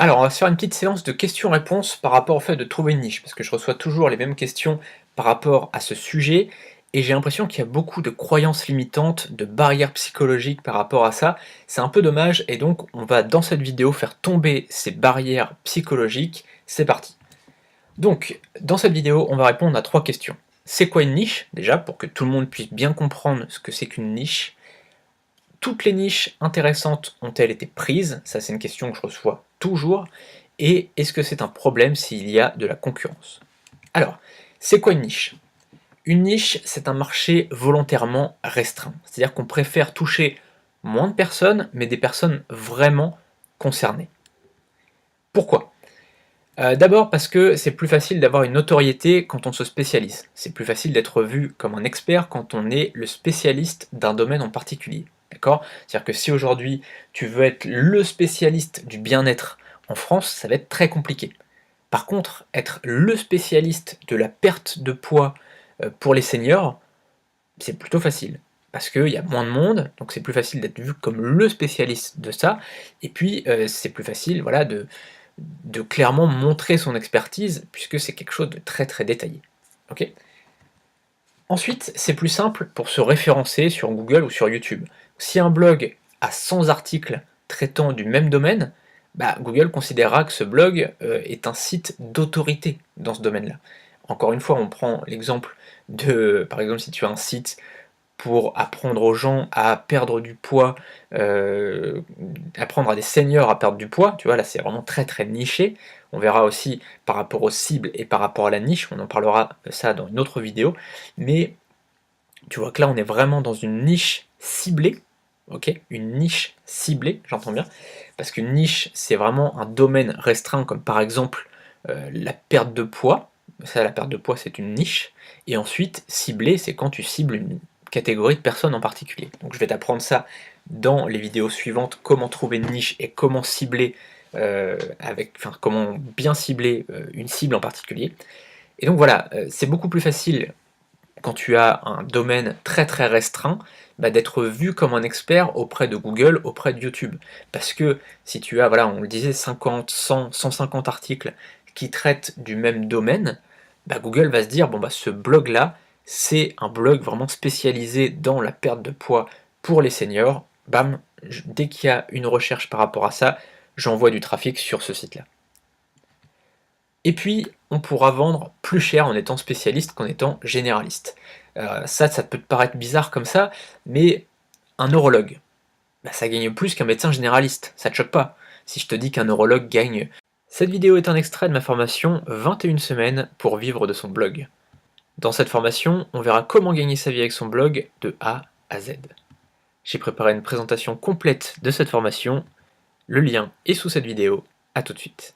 Alors, on va se faire une petite séance de questions-réponses par rapport au fait de trouver une niche, parce que je reçois toujours les mêmes questions par rapport à ce sujet, et j'ai l'impression qu'il y a beaucoup de croyances limitantes, de barrières psychologiques par rapport à ça. C'est un peu dommage, et donc on va dans cette vidéo faire tomber ces barrières psychologiques. C'est parti. Donc, dans cette vidéo, on va répondre à 3 questions. C'est quoi une niche, déjà, pour que tout le monde puisse bien comprendre ce que c'est qu'une niche? Toutes les niches intéressantes ont-elles été prises? Ça, c'est une question que je reçois toujours. Et est-ce que c'est un problème s'il y a de la concurrence? Alors, c'est quoi une niche? Une niche, c'est un marché volontairement restreint. C'est-à-dire qu'on préfère toucher moins de personnes, mais des personnes vraiment concernées. Pourquoi? D'abord parce que c'est plus facile d'avoir une notoriété quand on se spécialise. C'est plus facile d'être vu comme un expert quand on est le spécialiste d'un domaine en particulier. D'accord? C'est-à-dire que si aujourd'hui tu veux être le spécialiste du bien-être en France, ça va être très compliqué. Par contre, être le spécialiste de la perte de poids pour les seniors, c'est plutôt facile. Parce qu'il y a moins de monde, donc c'est plus facile d'être vu comme le spécialiste de ça. Et puis c'est plus facile, voilà, de clairement montrer son expertise, puisque c'est quelque chose de très très détaillé. Ok. Ensuite, c'est plus simple pour se référencer sur Google ou sur YouTube. Si un blog a 100 articles traitant du même domaine, bah, Google considérera que ce blog est un site d'autorité dans ce domaine-là. Encore une fois, on prend l'exemple de, par exemple, si tu as un site pour apprendre aux gens à perdre du poids, apprendre à des seniors à perdre du poids, tu vois, là c'est vraiment très très niché. On verra aussi par rapport aux cibles et par rapport à la niche, on en parlera ça dans une autre vidéo, mais tu vois que là on est vraiment dans une niche ciblée, ok, une niche ciblée, j'entends bien, parce qu'une niche c'est vraiment un domaine restreint, comme par exemple la perte de poids. Ça, la perte de poids c'est une niche, et ensuite ciblé c'est quand tu cibles une catégorie de personnes en particulier. Donc je vais t'apprendre ça dans les vidéos suivantes, comment trouver une niche et comment cibler comment bien cibler une cible en particulier. Et donc voilà, c'est beaucoup plus facile quand tu as un domaine très très restreint, bah, d'être vu comme un expert auprès de Google, auprès de YouTube. Parce que si tu as, voilà, on le disait, 50, 100, 150 articles qui traitent du même domaine, bah, Google va se dire, bon bah ce blog-là, c'est un blog vraiment spécialisé dans la perte de poids pour les seniors. Bam, dès qu'il y a une recherche par rapport à ça, j'envoie du trafic sur ce site-là. Et puis, on pourra vendre plus cher en étant spécialiste qu'en étant généraliste. Ça peut te paraître bizarre comme ça, mais un neurologue, bah, ça gagne plus qu'un médecin généraliste. Ça te choque pas si je te dis qu'un neurologue gagne. Cette vidéo est un extrait de ma formation 21 semaines pour vivre de son blog. Dans cette formation, on verra comment gagner sa vie avec son blog de A à Z. J'ai préparé une présentation complète de cette formation. Le lien est sous cette vidéo. A tout de suite.